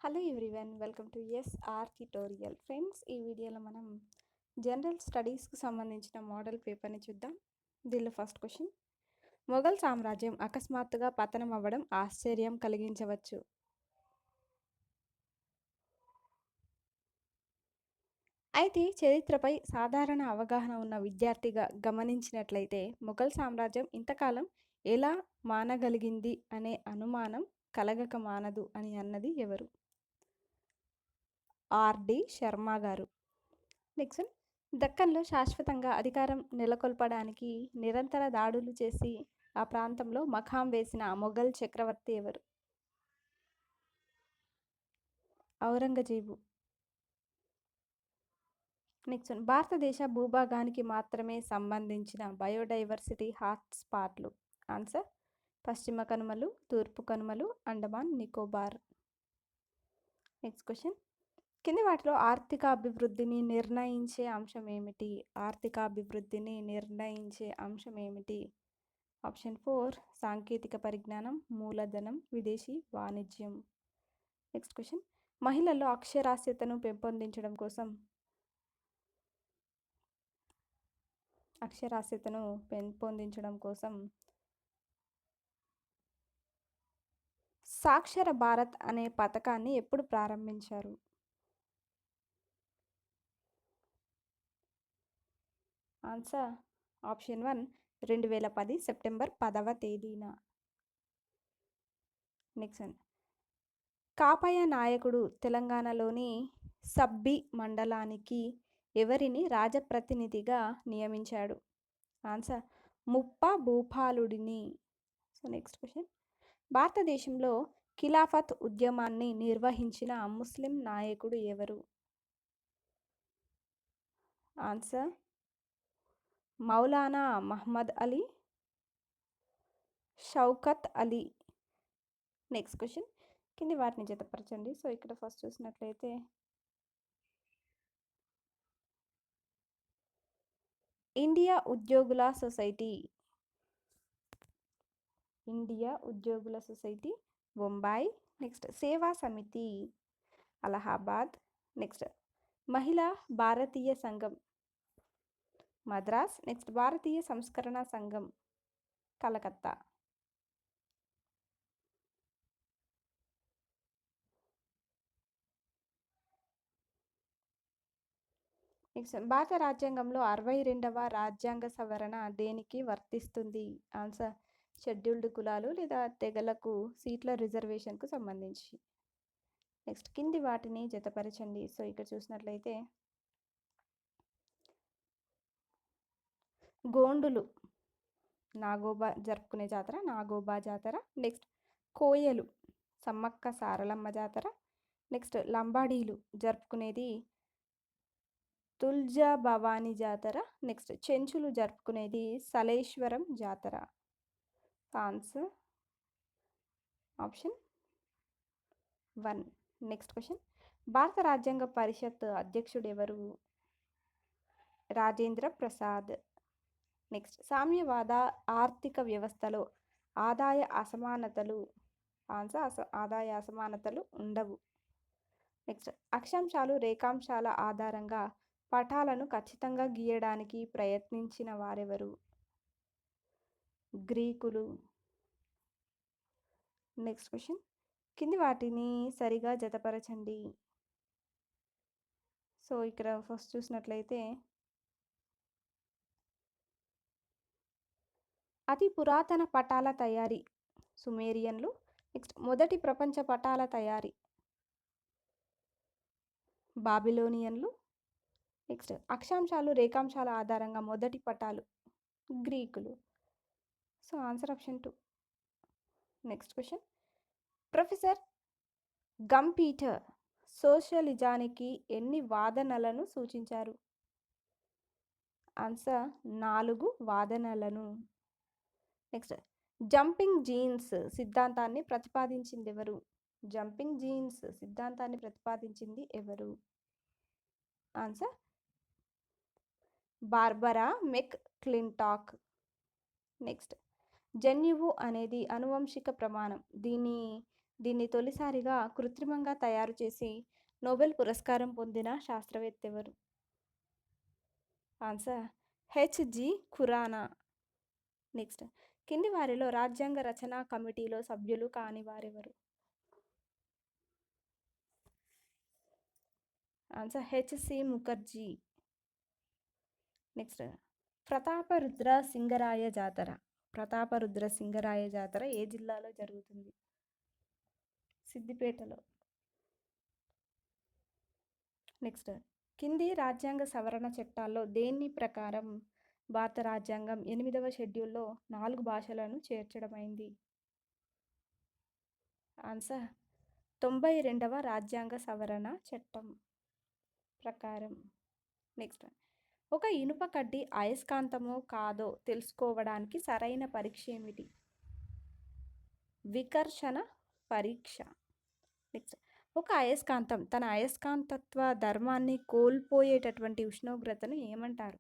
Hello everyone, welcome to SR tutorial. Friends, ఈ వీడియోలో మనం జనరల్ స్టడీస్కి సంబంధించిన మోడల్ పేపర్ని చూద్దాం. దీనిలో ఫస్ట్ క్వశ్చన్: మొఘల్ సామ్రాజ్యం అకస్మాత్తుగా పతనం అవ్వడం ఆశ్చర్యం కలిగించవచ్చు. అయితే చరిత్రపై సాధారణ అవగాహన ఉన్న విద్యార్థిగా గమనించినట్లయితే మొఘల్ సామ్రాజ్యం ఇంతకాలం ఎలా మానగలిగింది అనే అనుమానం కలగక మానదు అని అన్నది ఎవరు? ఆర్డి శర్మ గారు. నెక్స్ట్, దక్కన్లో శాశ్వతంగా అధికారం నెలకొల్పడానికి నిరంతర దాడులు చేసి ఆ ప్రాంతంలో మకాం వేసిన మొఘల్ చక్రవర్తి ఎవరు? ఔరంగజేబు. నెక్స్ట్, భారతదేశ భూభాగానికి మాత్రమే సంబంధించిన బయోడైవర్సిటీ హాట్స్పాట్లు. ఆన్సర్: పశ్చిమ కనుమలు, తూర్పు కనుమలు, అండమాన్ నికోబార్. నెక్స్ట్ క్వశ్చన్: కింది వాటిలో ఆర్థిక అభివృద్ధిని నిర్ణయించే అంశం ఏమిటి? ఆర్థిక అభివృద్ధిని నిర్ణయించే అంశం ఏమిటి? ఆప్షన్ 4 సాంకేతిక పరిజ్ఞానం, మూలధనం, విదేశీ వాణిజ్యం. నెక్స్ట్ క్వశ్చన్: మహిళల్లో అక్షరాస్యతను పెంపొందించడం కోసం సాక్షర భారత్ అనే పథకాన్ని ఎప్పుడు ప్రారంభించారు? ఆన్సర్: ఆప్షన్ 1 2010 సెప్టెంబర్ 10వ తేదీన. నెక్స్ట్, కాపయ నాయకుడు తెలంగాణలోని సబ్బి మండలానికి ఎవరిని రాజప్రతినిధిగా నియమించాడు? ఆన్సర్: ముప్ప భూపాలుడిని. సో నెక్స్ట్ క్వశ్చన్: భారతదేశంలో ఖిలాఫత్ ఉద్యమాన్ని నిర్వహించిన ముస్లిం నాయకుడు ఎవరు? Answer: Maulana Mohammad Ali, Shaukat Ali. Next question: కింది వాటిని జతపరచండి. సో ఇక్కడ ఫస్ట్ చూసినట్లయితే ఇండియా ఉద్యోగుల society Bombay. Next, Seva Samiti Allahabad. Next, మహిళా భారతీయ సంఘం మద్రాస్. నెక్స్ట్, భారతీయ సంస్కరణ సంఘం కలకత్తా. నెక్స్ట్, భారత రాజ్యాంగంలో 62వ రాజ్యాంగ సవరణ దేనికి వర్తిస్తుంది? ఆన్సర్: షెడ్యూల్డ్ కులాలు లేదా తెగలకు సీట్ల రిజర్వేషన్కు సంబంధించి. నెక్స్ట్, కింది వాటిని జతపరచండి. సో ఇక్కడ చూసినట్లయితే గోండులు నాగోబా జరుపుకునే జాతర నాగోబా జాతర. నెక్స్ట్, కోయలు సమ్మక్క సారలమ్మ జాతర. నెక్స్ట్, లంబాడీలు జరుపుకునేది తుల్జా భవానీ జాతర. నెక్స్ట్, చెంచులు జరుపుకునేది సలేశ్వరం జాతర. Answer: option 1. నెక్స్ట్ క్వశ్చన్: భారత రాజ్యాంగ పరిషత్ అధ్యక్షుడు ఎవరు? రాజేంద్ర ప్రసాద్. నెక్స్ట్, సామ్యవాద ఆర్థిక వ్యవస్థలో ఆదాయ అసమానతలు. ఆన్సర్: ఆదాయ అసమానతలు ఉండవు. నెక్స్ట్, అక్షాంశాలు రేఖాంశాల ఆధారంగా పటాలను ఖచ్చితంగా గీయడానికి ప్రయత్నించిన వారెవరు? గ్రీకులు. నెక్స్ట్ క్వశ్చన్: కింది వాటిని సరిగా జతపరచండి. సో ఇక్కడ ఫస్ట్ చూసినట్లయితే అతి పురాతన పటాల తయారీ సుమేరియన్లు. నెక్స్ట్, మొదటి ప్రపంచ పటాల తయారీ బాబిలోనియన్లు. నెక్స్ట్, అక్షాంశాలు రేఖాంశాల ఆధారంగా మొదటి పటాలు గ్రీకులు. So answer option 2. Next question: professor గంపీటర్ సోషలిజానికి ఎన్ని వాదనలను సూచించారు? ఆన్సర్: 4 వాదనలను. నెక్స్ట్, జంపింగ్ జీన్స్ సిద్ధాంతాన్ని ప్రతిపాదించింది ఎవరు? ఆన్సర్: బార్బరా మెక్ క్లింటాక్. నెక్స్ట్, జన్యువు అనేది అనువంశిక ప్రమాణం. దీని దీన్ని తొలిసారిగా కృత్రిమంగా తయారు చేసి నోబెల్ పురస్కారం పొందిన శాస్త్రవేత్త ఎవరు? ఆన్సర్ హెచ్.జి. ఖురానా. నెక్స్ట్, కింది వారిలో రాజ్యాంగ రచనా కమిటీలో సభ్యులు కాని వారెవరు? ఆన్సర్ హెచ్.సి. ముఖర్జీ. నెక్స్ట్, ప్రతాపరుద్ర సింగరాయ జాతర. ప్రతాపరుద్ర సింగరాయ జాతర ఏ జిల్లాలో జరుగుతుంది? సిద్దిపేటలో. నెక్స్ట్, కింది రాజ్యాంగ సవరణ చట్టాల్లో దేని ప్రకారం భారత రాజ్యాంగం 8వ షెడ్యూల్లో 4 భాషలను చేర్చడమైంది? ఆన్సర్ 92వ రాజ్యాంగ సవరణ చట్టం ప్రకారం. నెక్స్ట్, ఒక ఇనుప కడ్డీ అయస్కాంతమో కాదో తెలుసుకోవడానికి సరైన పరీక్ష ఏమిటి? వికర్షణ పరీక్ష. నెక్స్ట్, ఒక అయస్కాంతం తన అయస్కాంతత్వ ధర్మాన్ని కోల్పోయేటటువంటి ఉష్ణోగ్రతను ఏమంటారు?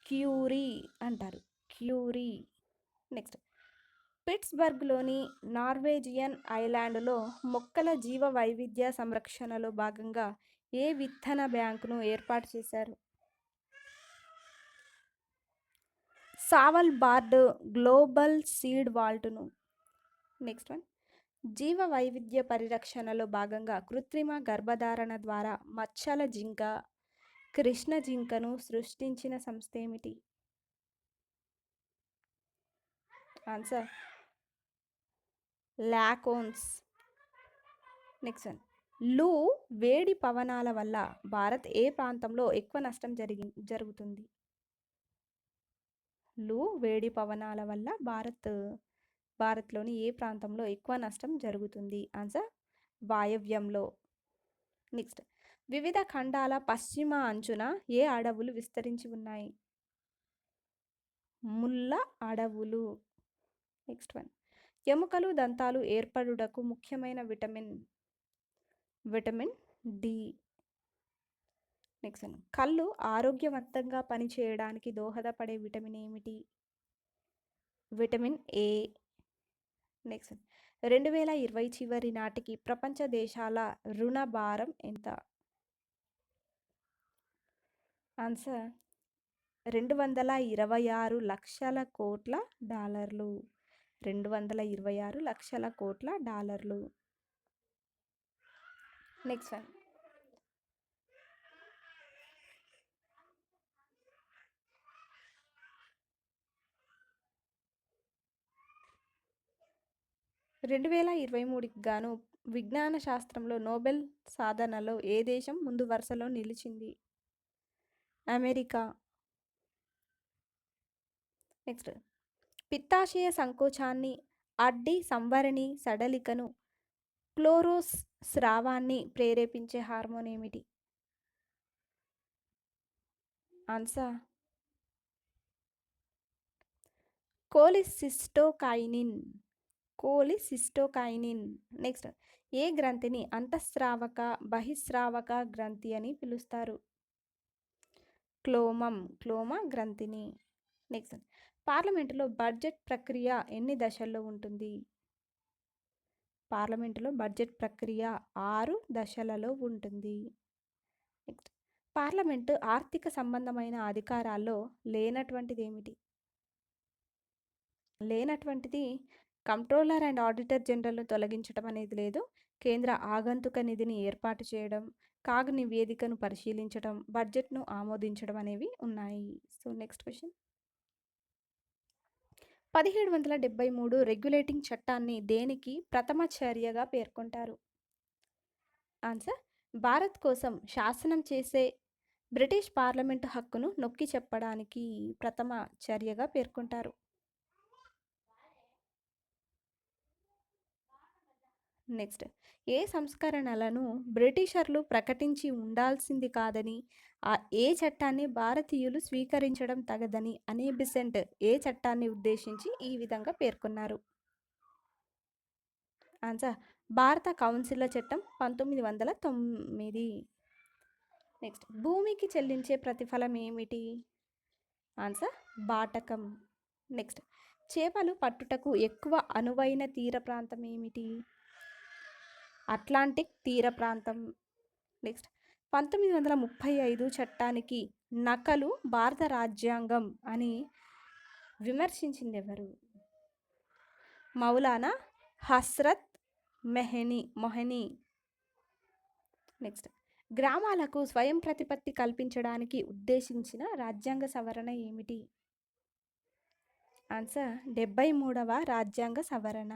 క్యూరీ అంటారు. క్యూరీ. నెక్స్ట్, పిట్స్బర్గ్లోని నార్వేజియన్ ఐలాండ్లో మొక్కల జీవ వైవిధ్య సంరక్షణలో భాగంగా ఏ విత్తన బ్యాంకును ఏర్పాటు చేశారు? సావల్బార్డ్ గ్లోబల్ సీడ్ వాల్ట్ను. నెక్స్ట్ వన్, జీవ వైవిధ్య పరిరక్షణలో భాగంగా కృత్రిమ గర్భధారణ ద్వారా మచ్చల జింక, కృష్ణ జింకను సృష్టించిన సంస్థ ఏమిటి? ఆన్సర్ లాకోన్స్. నెక్స్ట్ వన్, లూ వేడి పవనాల వల్ల భారత్ ఏ ప్రాంతంలో ఎక్కువ నష్టం జరుగుతుంది? లూ వేడి పవనాల వల్ల భారత్లోని ఏ ప్రాంతంలో ఎక్కువ నష్టం జరుగుతుంది? ఆన్సర్ వాయవ్యంలో. నెక్స్ట్, వివిధ ఖండాల పశ్చిమ అంచున ఏ అడవులు విస్తరించి ఉన్నాయి? ముళ్ళ అడవులు. నెక్స్ట్ వన్, ఎముకలు దంతాలు ఏర్పడుటకు ముఖ్యమైన విటమిన్ డి. నెక్స్ట్ వన్, కళ్ళు ఆరోగ్యవంతంగా పనిచేయడానికి దోహదపడే విటమిన్ ఏమిటి? Vitamin A. నెక్స్ట్, 2020 చివరి నాటికి ప్రపంచ దేశాల రుణ భారం ఎంత? ఆన్సర్ 226 లక్షల కోట్ల డాలర్లు. 226 లక్షల కోట్ల డాలర్లు. నెక్స్ట్ వన్, 2023కి గాను విజ్ఞాన శాస్త్రంలో నోబెల్ సాధనలో ఏ దేశం ముందు వరుసలో నిలిచింది? అమెరికా. నెక్స్ట్, పిత్తాశయ సంకోచాన్ని, అడ్డి సంవరణి సడలికను, క్లోరోస్ స్రావాన్ని ప్రేరేపించే హార్మోన్ ఏమిటి? ఆన్సర్ కోలిసిస్టోకైనిన్. కోలిసిస్టోకైనిన్. నెక్స్ట్, ఏ గ్రంథిని అంతఃస్రావక బహిస్రావక గ్రంథి అని పిలుస్తారు? క్లోమ గ్రంథిని. నెక్స్ట్, పార్లమెంటులో బడ్జెట్ ప్రక్రియ ఎన్ని దశల్లో ఉంటుంది? పార్లమెంటులో బడ్జెట్ ప్రక్రియ 6 దశలలో ఉంటుంది. నెక్స్ట్, పార్లమెంటు ఆర్థిక సంబంధమైన అధికారాల్లో లేనటువంటిది ఏమిటి? లేనటువంటిది కంట్రోలర్ అండ్ ఆడిటర్ జనరల్ను తొలగించడం అనేది లేదు. కేంద్ర ఆగంతుక నిధిని ఏర్పాటు చేయడం, కాగ్ నివేదికను పరిశీలించడం, బడ్జెట్ను ఆమోదించడం అనేవి ఉన్నాయి. సో నెక్స్ట్ క్వశ్చన్, 1773 రెగ్యులేటింగ్ చట్టాన్ని దేనికి ప్రథమ చర్యగా పేర్కొంటారు? ఆన్సర్ భారత్ కోసం శాసనం చేసే బ్రిటిష్ పార్లమెంటు హక్కును నొక్కి చెప్పడానికి ప్రథమ చర్యగా పేర్కొంటారు. నెక్స్ట్, ఏ సంస్కరణలను బ్రిటిషర్లు ప్రకటించి ఉండాల్సింది కాదని, ఏ చట్టాన్ని భారతీయులు స్వీకరించడం తగదని అనే బిసెంట్ ఏ చట్టాన్ని ఉద్దేశించి ఈ విధంగా పేర్కొన్నారు? ఆన్సర్ భారత కౌన్సిల్ల చట్టం 1909. నెక్స్ట్, భూమికి చెల్లించే ప్రతిఫలం ఏమిటి? ఆన్సర్ బాటకం. నెక్స్ట్, చేపలు పట్టుటకు ఎక్కువ అనువైన తీర ప్రాంతం ఏమిటి? అట్లాంటిక్ తీర ప్రాంతం. నెక్స్ట్ 1935 చట్టానికి నకలు భారత రాజ్యాంగం అని విమర్శించింది ఎవరు? మౌలానా హస్రత్ మొహని. నెక్స్ట్ గ్రామాలకు స్వయం ప్రతిపత్తి కల్పించడానికి ఉద్దేశించిన రాజ్యాంగ సవరణ ఏమిటి? ఆన్సర్ 73వ రాజ్యాంగ సవరణ.